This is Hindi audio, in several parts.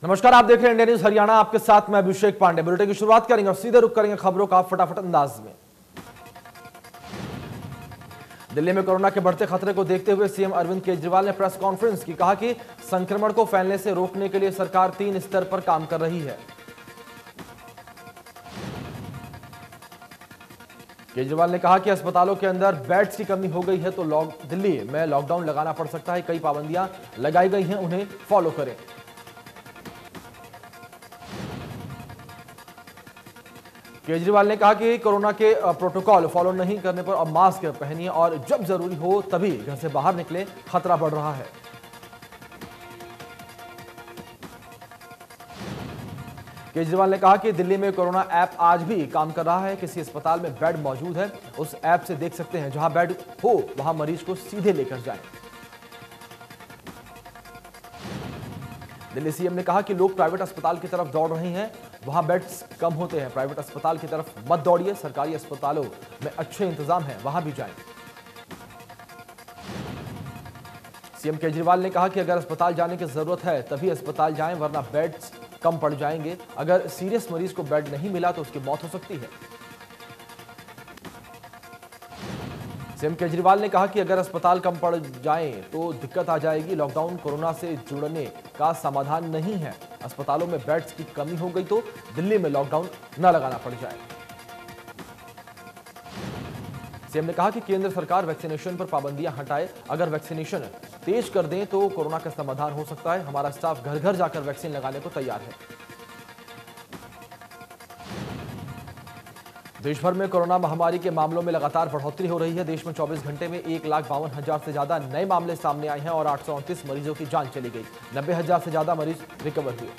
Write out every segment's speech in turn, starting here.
नमस्कार, आप देख रहे हैं इंडिया न्यूज हरियाणा। आपके साथ मैं अभिषेक पांडे। बुलेटिन की शुरुआत करेंगे और सीधे रुक करेंगे खबरों का फटाफट अंदाज में। दिल्ली में कोरोना के बढ़ते खतरे को देखते हुए सीएम अरविंद केजरीवाल ने प्रेस कॉन्फ्रेंस की। कहा कि संक्रमण को फैलने से रोकने के लिए सरकार 3 स्तर पर काम कर रही है। केजरीवाल ने कहा कि अस्पतालों के अंदर बेड्स की कमी हो गई है तो दिल्ली में लॉकडाउन लगाना पड़ सकता है। कई पाबंदियां लगाई गई हैं, उन्हें फॉलो करें। केजरीवाल ने कहा कि कोरोना के प्रोटोकॉल फॉलो नहीं करने पर अब मास्क पहनिए और जब जरूरी हो तभी घर से बाहर निकले, खतरा बढ़ रहा है। केजरीवाल ने कहा कि दिल्ली में कोरोना ऐप आज भी काम कर रहा है। किसी अस्पताल में बेड मौजूद है, उस ऐप से देख सकते हैं। जहां बेड हो वहां मरीज को सीधे लेकर जाएं। दिल्ली सीएम ने कहा कि लोग प्राइवेट अस्पताल की तरफ दौड़ रहे हैं, वहां बेड्स कम होते हैं। प्राइवेट अस्पताल की तरफ मत दौड़िए, सरकारी अस्पतालों में अच्छे इंतजाम हैं, वहां भी जाएं। सीएम केजरीवाल ने कहा कि अगर अस्पताल जाने की जरूरत है तभी अस्पताल जाएं, वरना बेड्स कम पड़ जाएंगे। अगर सीरियस मरीज को बेड नहीं मिला तो उसकी मौत हो सकती है। सीएम केजरीवाल ने कहा कि अगर अस्पताल कम पड़ जाएं तो दिक्कत आ जाएगी। लॉकडाउन कोरोना से जुड़ने का समाधान नहीं है। अस्पतालों में बेड्स की कमी हो गई तो दिल्ली में लॉकडाउन न लगाना पड़ जाए। सीएम ने कहा कि केंद्र सरकार वैक्सीनेशन पर पाबंदियां हटाए। अगर वैक्सीनेशन तेज कर दें तो कोरोना का समाधान हो सकता है। हमारा स्टाफ घर घर जाकर वैक्सीन लगाने को तैयार है। देश भर में कोरोना महामारी के मामलों में लगातार बढ़ोतरी हो रही है। देश में 24 घंटे में 1,52,000 से ज्यादा नए मामले सामने आए हैं और 829 मरीजों की जान चली गई। 90,000 से ज्यादा मरीज रिकवर हुए।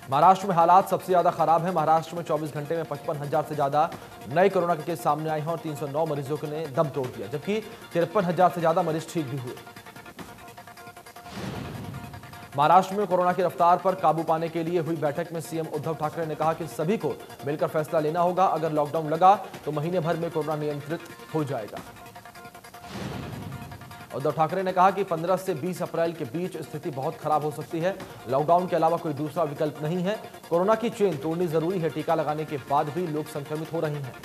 महाराष्ट्र में हालात सबसे ज्यादा खराब है। महाराष्ट्र में 24 घंटे में 55,000 से ज्यादा नए कोरोना के केस सामने आए हैं और 309 मरीजों ने दम तोड़ दिया, जबकि 53,000 से ज्यादा मरीज ठीक भी हुए। महाराष्ट्र में कोरोना की रफ्तार पर काबू पाने के लिए हुई बैठक में सीएम उद्धव ठाकरे ने कहा कि सभी को मिलकर फैसला लेना होगा। अगर लॉकडाउन लगा तो महीने भर में कोरोना नियंत्रित हो जाएगा। उद्धव ठाकरे ने कहा कि 15 से 20 अप्रैल के बीच स्थिति बहुत खराब हो सकती है। लॉकडाउन के अलावा कोई दूसरा विकल्प नहीं है। कोरोना की चेन तोड़नी जरूरी है। टीका लगाने के बाद भी लोग संक्रमित हो रहे हैं।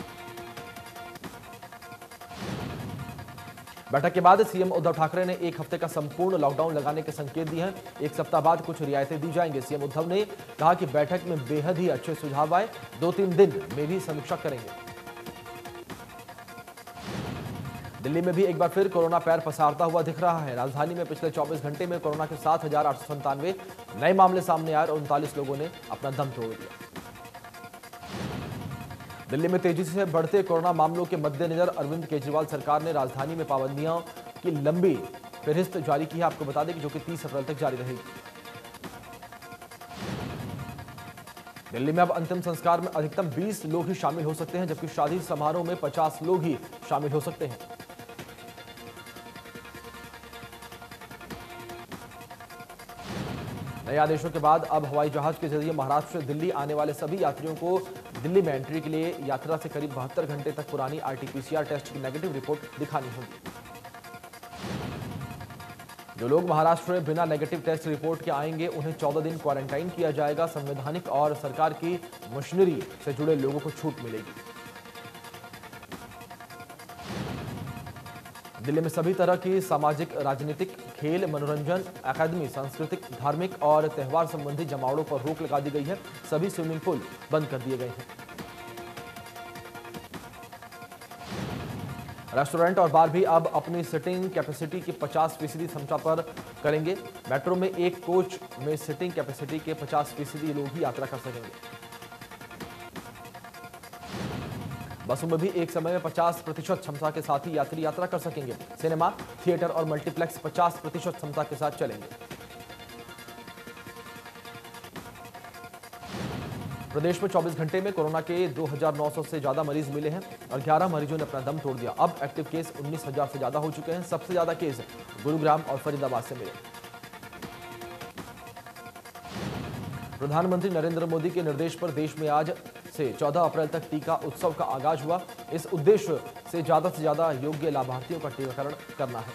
बैठक के बाद सीएम उद्धव ठाकरे ने 1 हफ्ते का संपूर्ण लॉकडाउन लगाने के संकेत दिए हैं। 1 सप्ताह बाद कुछ रियायतें दी जाएंगी। सीएम उद्धव ने कहा कि बैठक में बेहद ही अच्छे सुझाव आए। 2-3 दिन में भी समीक्षा करेंगे। दिल्ली में भी एक बार फिर कोरोना पैर पसारता हुआ दिख रहा है। राजधानी में पिछले 24 घंटे में कोरोना के 7,897 नए मामले सामने आए और 39 लोगों ने अपना दम तोड़ दिया। दिल्ली में तेजी से बढ़ते कोरोना मामलों के मद्देनजर अरविंद केजरीवाल सरकार ने राजधानी में पाबंदियों की लंबी फहरिस्त जारी की है। आपको बता दें कि जो कि 30 अप्रैल तक जारी रहेगी। दिल्ली में अब अंतिम संस्कार में अधिकतम 20 लोग ही शामिल हो सकते हैं, जबकि शादी समारोह में 50 लोग ही शामिल हो सकते हैं। नए आदेशों के बाद अब हवाई जहाज के जरिए महाराष्ट्र से दिल्ली आने वाले सभी यात्रियों को दिल्ली में एंट्री के लिए यात्रा से करीब 72 घंटे तक पुरानी आरटी-पीसीआर टेस्ट की नेगेटिव रिपोर्ट दिखानी होगी। जो लोग महाराष्ट्र में बिना नेगेटिव टेस्ट रिपोर्ट के आएंगे उन्हें 14 दिन क्वारंटाइन किया जाएगा। संवैधानिक और सरकार की मशीनरी से जुड़े लोगों को छूट मिलेगी। दिल्ली में सभी तरह की सामाजिक, राजनीतिक, खेल, मनोरंजन, अकादमी, सांस्कृतिक, धार्मिक और त्यौहार संबंधी जमावड़ों पर रोक लगा दी गई है। सभी स्विमिंग पूल बंद कर दिए गए हैं। रेस्टोरेंट और बार भी अब अपनी सिटिंग कैपेसिटी की 50% क्षमता पर करेंगे। मेट्रो में एक कोच में सिटिंग कैपेसिटी के 50% लोग ही यात्रा कर सकेंगे। बसों में भी एक समय में 50% क्षमता के साथ ही यात्री यात्रा कर सकेंगे। सिनेमा, थिएटर और मल्टीप्लेक्स 50% क्षमता के साथ चलेंगे। प्रदेश में 24 घंटे में कोरोना के 2,900 से ज्यादा मरीज मिले हैं और 11 मरीजों ने अपना दम तोड़ दिया। अब एक्टिव केस 19,000 से ज्यादा हो चुके हैं। सबसे ज्यादा केस गुरुग्राम और फरीदाबाद से मिले। प्रधानमंत्री नरेंद्र मोदी के निर्देश पर देश में आज से 14 अप्रैल तक टीका उत्सव का आगाज हुआ। इस उद्देश्य से ज्यादा योग्य लाभार्थियों का टीकाकरण करना है।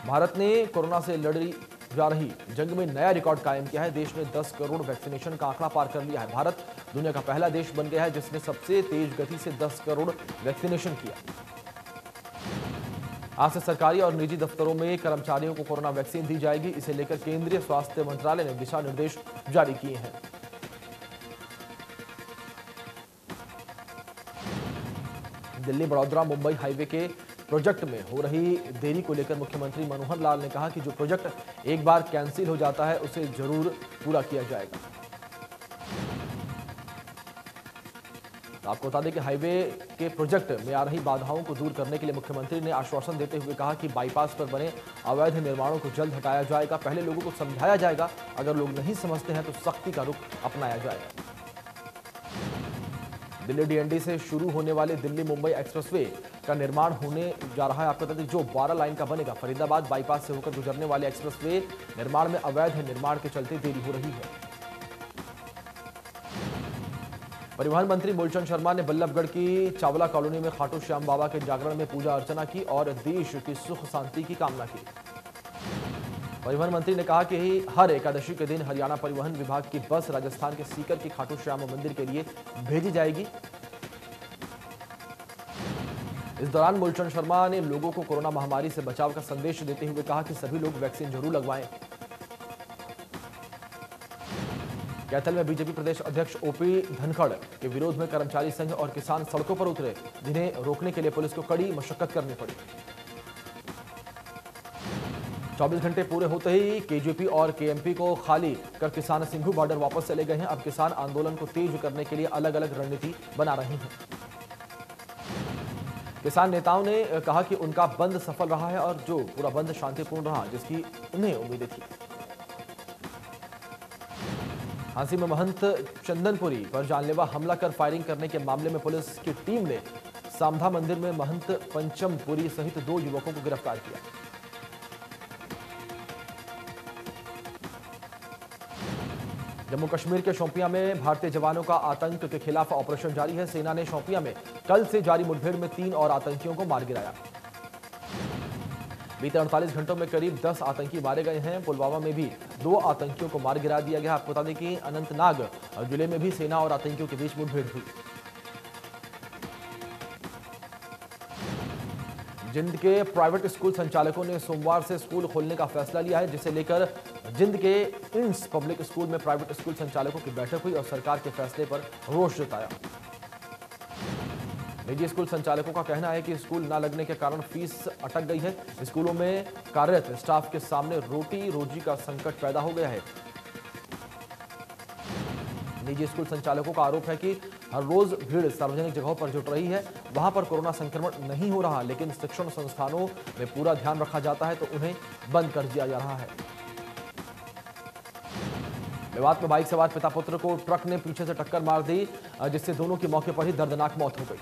भारत ने कोरोना से लड़ी जा रही जंग में नया रिकॉर्ड कायम किया है। देश ने 10 करोड़ वैक्सीनेशन का आंकड़ा पार कर लिया है। भारत दुनिया का पहला देश बन गया है जिसने सबसे तेज गति से 10 करोड़ वैक्सीनेशन किया। आज से सरकारी और निजी दफ्तरों में कर्मचारियों को कोरोना वैक्सीन दी जाएगी। इसे लेकर केंद्रीय स्वास्थ्य मंत्रालय ने दिशा निर्देश जारी किए हैं। दिल्ली बड़ौदा मुंबई हाईवे के प्रोजेक्ट में हो रही देरी को लेकर मुख्यमंत्री मनोहर लाल ने कहा कि जो प्रोजेक्ट एक बार कैंसिल हो जाता है उसे जरूर पूरा किया जाएगा। आपको बता दें कि हाईवे के प्रोजेक्ट में आ रही बाधाओं को दूर करने के लिए मुख्यमंत्री ने आश्वासन देते हुए कहा कि बाईपास पर बने अवैध निर्माणों को जल्द हटाया जाएगा। पहले लोगों को समझाया जाएगा, अगर लोग नहीं समझते हैं तो सख्ती का रुख अपनाया जाएगा। दिल्ली डीएनडी से शुरू होने वाले दिल्ली मुंबई एक्सप्रेसवे का निर्माण होने जा रहा है। आपको बता दें जो 12 लाइन का बनेगा। फरीदाबाद बाईपास से होकर गुजरने वाले एक्सप्रेसवे निर्माण में अवैध निर्माण के चलते देरी हो रही है। परिवहन मंत्री मूलचंद शर्मा ने बल्लभगढ़ की चावला कॉलोनी में खाटू श्याम बाबा के जागरण में पूजा अर्चना की और देश की सुख शांति की कामना की। परिवहन मंत्री ने कहा कि हर एकादशी के दिन हरियाणा परिवहन विभाग की बस राजस्थान के सीकर के खाटू श्याम मंदिर के लिए भेजी जाएगी। इस दौरान मूलचंद शर्मा ने लोगों को कोरोना महामारी से बचाव का संदेश देते हुए कहा कि सभी लोग वैक्सीन जरूर लगवाएं। कैथल में बीजेपी प्रदेश अध्यक्ष ओपी धनखड़ के विरोध में कर्मचारी संघ और किसान सड़कों पर उतरे, जिन्हें रोकने के लिए पुलिस को कड़ी मशक्कत करनी पड़ी। 24 घंटे पूरे होते ही केजेपी और केएमपी को खाली कर किसान सिंघू बॉर्डर वापस चले गए हैं। अब किसान आंदोलन को तेज करने के लिए अलग अलग रणनीति बना रहे हैं। किसान नेताओं ने कहा कि उनका बंद सफल रहा है और जो पूरा बंद शांतिपूर्ण रहा, जिसकी उन्हें उम्मीदें थी। झांसी में महंत चंदनपुरी पर जानलेवा हमला कर फायरिंग करने के मामले में पुलिस की टीम ने सामधा मंदिर में महंत पंचमपुरी सहित 2 युवकों को गिरफ्तार किया। जम्मू कश्मीर के शोपियां में भारतीय जवानों का आतंक के खिलाफ ऑपरेशन जारी है। सेना ने शोपियां में कल से जारी मुठभेड़ में 3 और आतंकियों को मार गिराया। बीते 48 घंटों में करीब 10 आतंकी मारे गए हैं। पुलवामा में भी 2 आतंकियों को मार गिरा दिया गया। आपको बता दें कि अनंतनाग जिले में भी सेना और आतंकियों के बीच मुठभेड़ हुई। जिंद के प्राइवेट स्कूल संचालकों ने सोमवार से स्कूल खोलने का फैसला लिया है, जिसे लेकर जिंद के इंस पब्लिक स्कूल में प्राइवेट स्कूल संचालकों की बैठक हुई और सरकार के फैसले पर रोष जताया। निजी स्कूल संचालकों का कहना है कि स्कूल न लगने के कारण फीस अटक गई है। स्कूलों में कार्यरत स्टाफ के सामने रोटी रोजी का संकट पैदा हो गया है। निजी स्कूल संचालकों का आरोप है कि हर रोज भीड़ सार्वजनिक जगहों पर जुट रही है। वहां पर कोरोना संक्रमण नहीं हो रहा, लेकिन शिक्षण संस्थानों में पूरा ध्यान रखा जाता है तो उन्हें बंद कर दिया जा रहा है। मेवात में बाइक सवार पिता पुत्र को ट्रक ने पीछे से टक्कर मार दी, जिससे दोनों की मौके पर ही दर्दनाक मौत हो गई।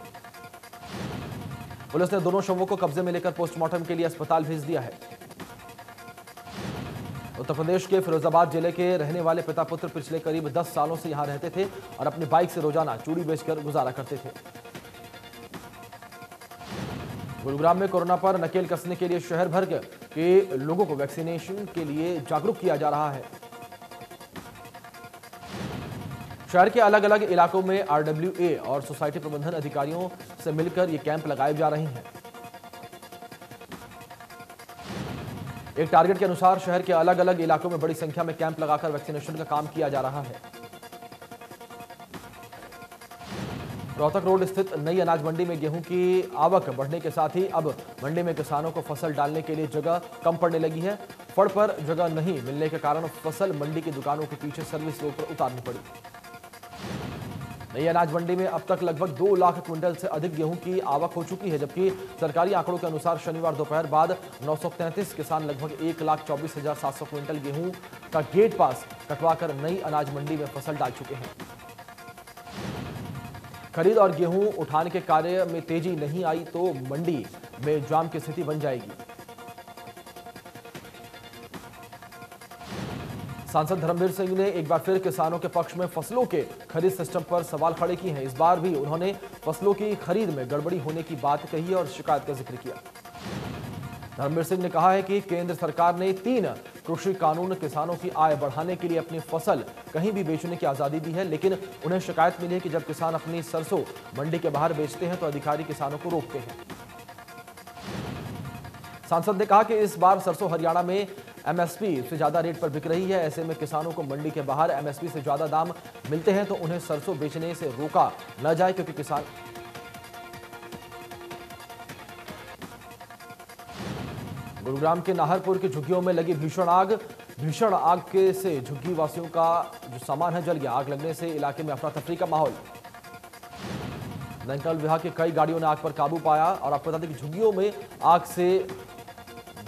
पुलिस ने दोनों शवों को कब्जे में लेकर पोस्टमार्टम के लिए अस्पताल भेज दिया है। उत्तर प्रदेश के फिरोजाबाद जिले के रहने वाले पिता पुत्र पिछले करीब 10 सालों से यहां रहते थे और अपनी बाइक से रोजाना चूड़ी बेचकर गुजारा करते थे। गुरुग्राम में कोरोना पर नकेल कसने के लिए शहर भर के लोगों को वैक्सीनेशन के लिए जागरूक किया जा रहा है। शहर के अलग अलग इलाकों में आरडब्ल्यूए और सोसाइटी प्रबंधन अधिकारियों से मिलकर ये कैंप लगाए जा रहे हैं। एक टारगेट के अनुसार शहर के अलग अलग इलाकों में बड़ी संख्या में कैंप लगाकर वैक्सीनेशन का काम किया जा रहा है। रोहतक रोड स्थित नई अनाज मंडी में गेहूं की आवक बढ़ने के साथ ही अब मंडी में किसानों को फसल डालने के लिए जगह कम पड़ने लगी है। फड़ पर जगह नहीं मिलने के कारण फसल मंडी की दुकानों के पीछे सर्विस रोड पर उतारनी पड़ी। नई अनाज मंडी में अब तक लगभग 2 लाख क्विंटल से अधिक गेहूं की आवक हो चुकी है, जबकि सरकारी आंकड़ों के अनुसार शनिवार दोपहर बाद 933 किसान लगभग 1,24,700 क्विंटल गेहूं का गेट पास कटवाकर नई अनाज मंडी में फसल डाल चुके हैं। खरीद और गेहूं उठाने के कार्य में तेजी नहीं आई तो मंडी में जाम की स्थिति बन जाएगी। सांसद धर्मवीर सिंह ने एक बार फिर किसानों के पक्ष में फसलों के खरीद सिस्टम पर सवाल खड़े किए हैं। इस बार भी उन्होंने फसलों की खरीद में गड़बड़ी होने की बात कही और शिकायत का जिक्र किया। धर्मवीर सिंह ने कहा है कि केंद्र सरकार ने 3 कृषि कानून किसानों की आय बढ़ाने के लिए अपनी फसल कहीं भी बेचने की आजादी दी है, लेकिन उन्हें शिकायत मिली है कि जब किसान अपनी सरसों मंडी के बाहर बेचते हैं तो अधिकारी किसानों को रोकते हैं। सांसद ने कहा कि इस बार सरसों हरियाणा में एमएसपी से ज्यादा रेट पर बिक रही है। ऐसे में किसानों को मंडी के बाहर एमएसपी से ज्यादा दाम मिलते हैं तो उन्हें सरसों बेचने से रोका न जाए, क्योंकि किसान गुरुग्राम के नाहरपुर की झुग्गियों में लगी भीषण आग के से झुग्गी वासियों का जो सामान है जल गया। आग लगने से इलाके में अफरा तफरी का माहौल। दमकल विभाग की कई गाड़ियों ने आग पर काबू पाया और आपको बता दें कि झुग्गियों में आग से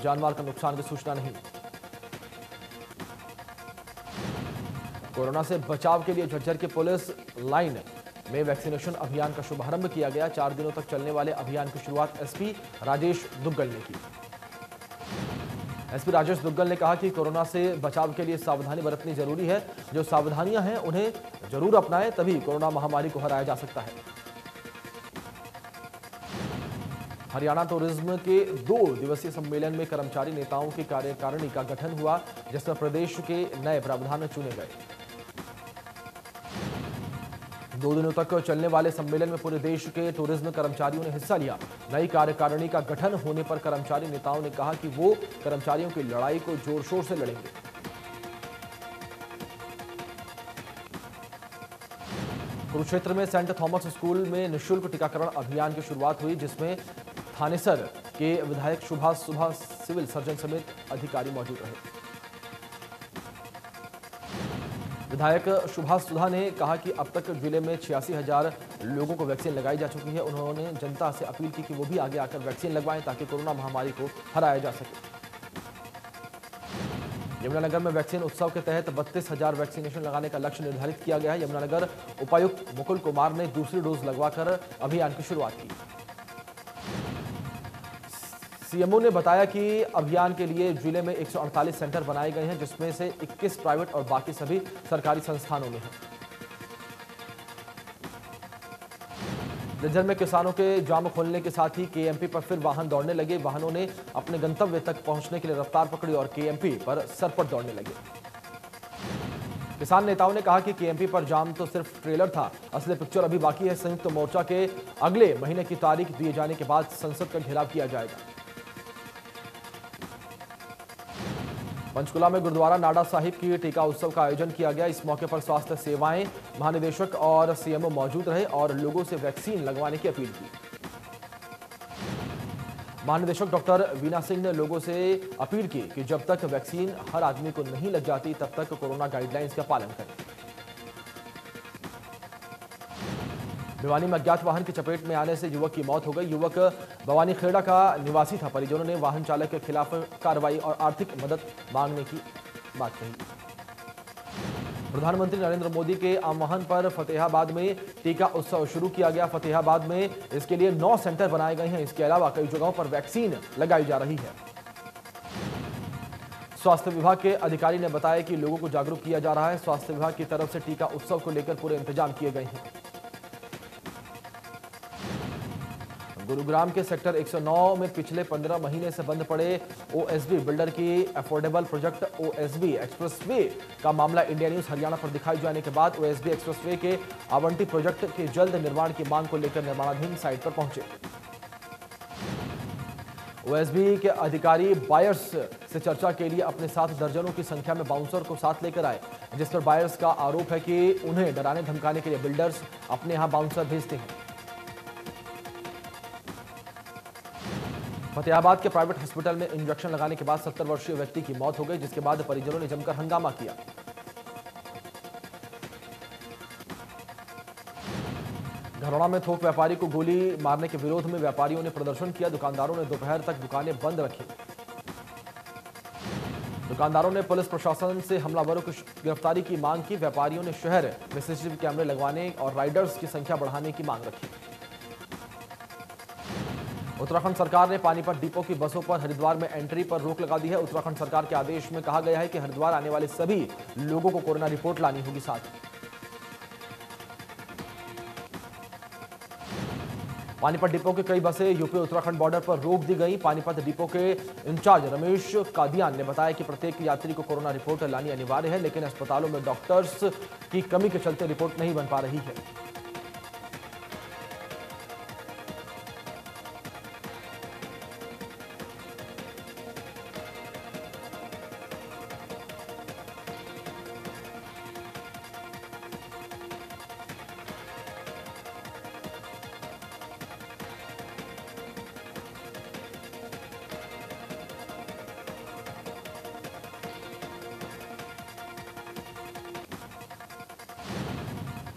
जानमाल का नुकसान की सूचना नहीं। कोरोना से बचाव के लिए झज्जर के पुलिस लाइन में वैक्सीनेशन अभियान का शुभारंभ किया गया। 4 दिनों तक चलने वाले अभियान की शुरुआत एसपी राजेश दुग्गल ने की। एसपी राजेश दुग्गल ने कहा कि कोरोना से बचाव के लिए सावधानी बरतनी जरूरी है। जो सावधानियां हैं उन्हें जरूर अपनाएं, तभी कोरोना महामारी को हराया जा सकता है। हरियाणा टूरिज्म के 2 दिवसीय सम्मेलन में कर्मचारी नेताओं की कार्यकारिणी का गठन हुआ, जिसमें प्रदेश के नए प्रावधान चुने गए। 2 दिनों तक चलने वाले सम्मेलन में पूरे देश के टूरिज्म कर्मचारियों ने हिस्सा लिया। नई कार्यकारिणी का गठन होने पर कर्मचारी नेताओं ने कहा कि वो कर्मचारियों की लड़ाई को जोर शोर से लड़ेंगे। कुरुक्षेत्र में सेंट थॉमस स्कूल में निःशुल्क टीकाकरण अभियान की शुरुआत हुई, जिसमें थानेसर के विधायक सुभाष सिविल सर्जन समेत अधिकारी मौजूद रहे। विधायक सुभाष सुधा ने कहा कि अब तक जिले में 86,000 लोगों को वैक्सीन लगाई जा चुकी है। उन्होंने जनता से अपील की कि वो भी आगे आकर वैक्सीन लगवाएं ताकि कोरोना महामारी को हराया जा सके। यमुनानगर में वैक्सीन उत्सव के तहत 32,000 वैक्सीनेशन लगाने का लक्ष्य निर्धारित किया गया है। यमुनानगर उपायुक्त मुकुल कुमार ने दूसरी डोज लगवाकर अभियान की शुरुआत की। सीएमओ ने बताया कि अभियान के लिए जिले में 148 सेंटर बनाए गए हैं, जिसमें से 21 प्राइवेट और बाकी सभी सरकारी संस्थानों में हैं। झज्जर में किसानों के जाम खोलने के साथ ही केएमपी पर फिर वाहन दौड़ने लगे। वाहनों ने अपने गंतव्य तक पहुंचने के लिए रफ्तार पकड़ी और केएमपी पर सरपट दौड़ने लगे। किसान नेताओं ने कहा कि केएमपी पर जाम तो सिर्फ ट्रेलर था, असली पिक्चर अभी बाकी है। संयुक्त मोर्चा के अगले महीने की तारीख दिए जाने के बाद संसद का घेराव किया जाएगा। पंचकुला में गुरुद्वारा नाडा साहिब की टीका उत्सव का आयोजन किया गया। इस मौके पर स्वास्थ्य सेवाएं महानिदेशक और सीएमओ मौजूद रहे और लोगों से वैक्सीन लगवाने की अपील की। महानिदेशक डॉक्टर वीना सिंह ने लोगों से अपील की कि जब तक वैक्सीन हर आदमी को नहीं लग जाती तब तक कोरोना गाइडलाइंस का पालन करें। भिवानी में अज्ञात वाहन की चपेट में आने से युवक की मौत हो गई। युवक भवानी खेड़ा का निवासी था। परिजनों ने वाहन चालक के खिलाफ कार्रवाई और आर्थिक मदद मांगने की बात कही। प्रधानमंत्री नरेंद्र मोदी के आह्वान पर फतेहाबाद में टीका उत्सव शुरू किया गया। फतेहाबाद में इसके लिए 9 सेंटर बनाए गए हैं। इसके अलावा कई जगहों पर वैक्सीन लगाई जा रही है। स्वास्थ्य विभाग के अधिकारी ने बताया कि लोगों को जागरूक किया जा रहा है। स्वास्थ्य विभाग की तरफ से टीका उत्सव को लेकर पूरे इंतजाम किए गए हैं। गुरुग्राम के सेक्टर 109 में पिछले 15 महीने से बंद पड़े ओएसबी बिल्डर की अफोर्डेबल प्रोजेक्ट ओएसबी एक्सप्रेसवे का मामला इंडिया न्यूज हरियाणा पर दिखाई जाने के बाद ओएसबी एक्सप्रेसवे के आवंटी प्रोजेक्ट के जल्द निर्माण की मांग को लेकर निर्माणाधीन साइट पर पहुंचे। ओएसबी के अधिकारी बायर्स से चर्चा के लिए अपने साथ दर्जनों की संख्या में बाउंसर को साथ लेकर आए, जिस पर बायर्स का आरोप है कि उन्हें डराने धमकाने के लिए बिल्डर्स अपने यहां बाउंसर भेजते हैं। फतेहाबाद के प्राइवेट हॉस्पिटल में इंजेक्शन लगाने के बाद 70 वर्षीय व्यक्ति की मौत हो गई, जिसके बाद परिजनों ने जमकर हंगामा किया। घरौड़ा में थोक व्यापारी को गोली मारने के विरोध में व्यापारियों ने प्रदर्शन किया। दुकानदारों ने दोपहर तक दुकानें बंद रखी। दुकानदारों ने पुलिस प्रशासन से हमलावरों की गिरफ्तारी की मांग की। व्यापारियों ने शहर में सीसीटीवी कैमरे लगवाने और राइडर्स की संख्या बढ़ाने की मांग रखी। उत्तराखंड सरकार ने पानीपत डिपो की बसों पर हरिद्वार में एंट्री पर रोक लगा दी है। उत्तराखंड सरकार के आदेश में कहा गया है कि हरिद्वार आने वाले सभी लोगों को कोरोना रिपोर्ट लानी होगी। साथ पानीपत डिपो के कई बसें यूपी उत्तराखंड बॉर्डर पर रोक दी गई। पानीपत डिपो के इंचार्ज रमेश कादियान ने बताया कि प्रत्येक यात्री को कोरोना रिपोर्ट लानी अनिवार्य है, लेकिन अस्पतालों में डॉक्टर्स की कमी के चलते रिपोर्ट नहीं बन पा रही है।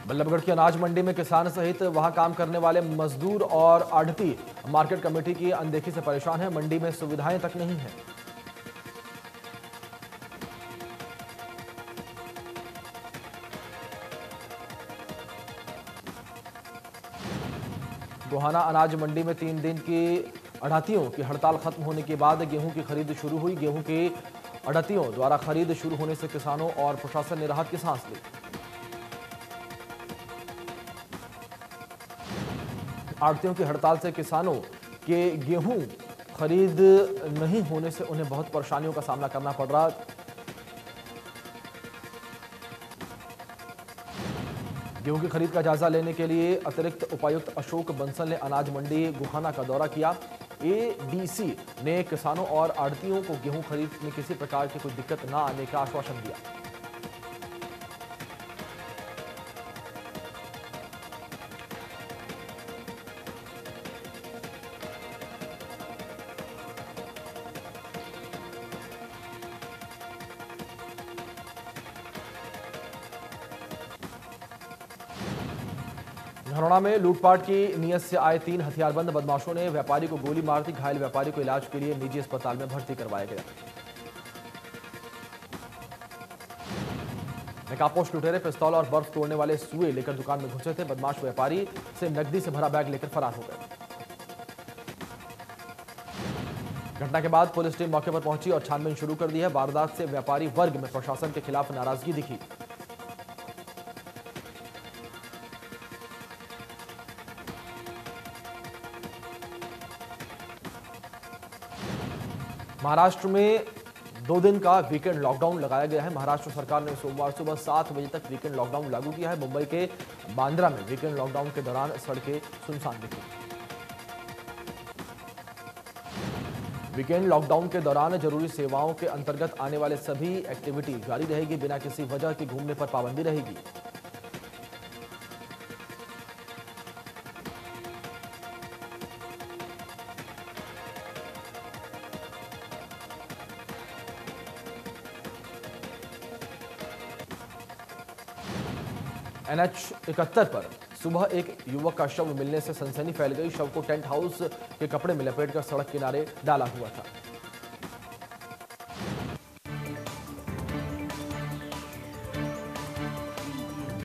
बल्लभगढ़ की अनाज मंडी में किसान सहित वहां काम करने वाले मजदूर और आढ़ती मार्केट कमेटी की अनदेखी से परेशान है। मंडी में सुविधाएं तक नहीं है। गोहाना अनाज मंडी में 3 दिन की आढ़तियों की हड़ताल खत्म होने के बाद गेहूं की खरीद शुरू हुई। गेहूं की आढ़तियों द्वारा खरीद शुरू होने से किसानों और प्रशासन ने राहत की सांस ली। आढ़तियों की हड़ताल से किसानों के गेहूं खरीद नहीं होने से उन्हें बहुत परेशानियों का सामना करना पड़ रहा। गेहूं की खरीद का जायजा लेने के लिए अतिरिक्त उपायुक्त अशोक बंसल ने अनाज मंडी गोहाना का दौरा किया। एडीसी ने किसानों और आढ़तियों को गेहूं खरीद में किसी प्रकार की कोई दिक्कत न आने का आश्वासन दिया। हरियाणा में लूटपाट की नीयत से आए 3 हथियारबंद बदमाशों ने व्यापारी को गोली मार दी। घायल व्यापारी को इलाज के लिए निजी अस्पताल में भर्ती करवाया गया। नकाबपोश लुटेरे पिस्तौल और बर्फ तोड़ने वाले सुए लेकर दुकान में घुसे थे। बदमाश व्यापारी से नकदी से भरा बैग लेकर फरार हो गए। घटना के बाद पुलिस टीम मौके पर पहुंची और छानबीन शुरू कर दी है। वारदात से व्यापारी वर्ग में प्रशासन के खिलाफ नाराजगी दिखी। महाराष्ट्र में 2 दिन का वीकेंड लॉकडाउन लगाया गया है। महाराष्ट्र सरकार ने सोमवार सुबह 7 बजे तक वीकेंड लॉकडाउन लागू किया है। मुंबई के बांद्रा में वीकेंड लॉकडाउन के दौरान सड़कें सुनसान दिखी। वीकेंड लॉकडाउन के दौरान जरूरी सेवाओं के अंतर्गत आने वाले सभी एक्टिविटी जारी रहेगी। बिना किसी वजह के घूमने पर पाबंदी रहेगी। NH 71 पर सुबह एक युवक का शव मिलने से सनसनी फैल गई। शव को टेंट हाउस के कपड़े में लपेटकर सड़क किनारे डाला हुआ था।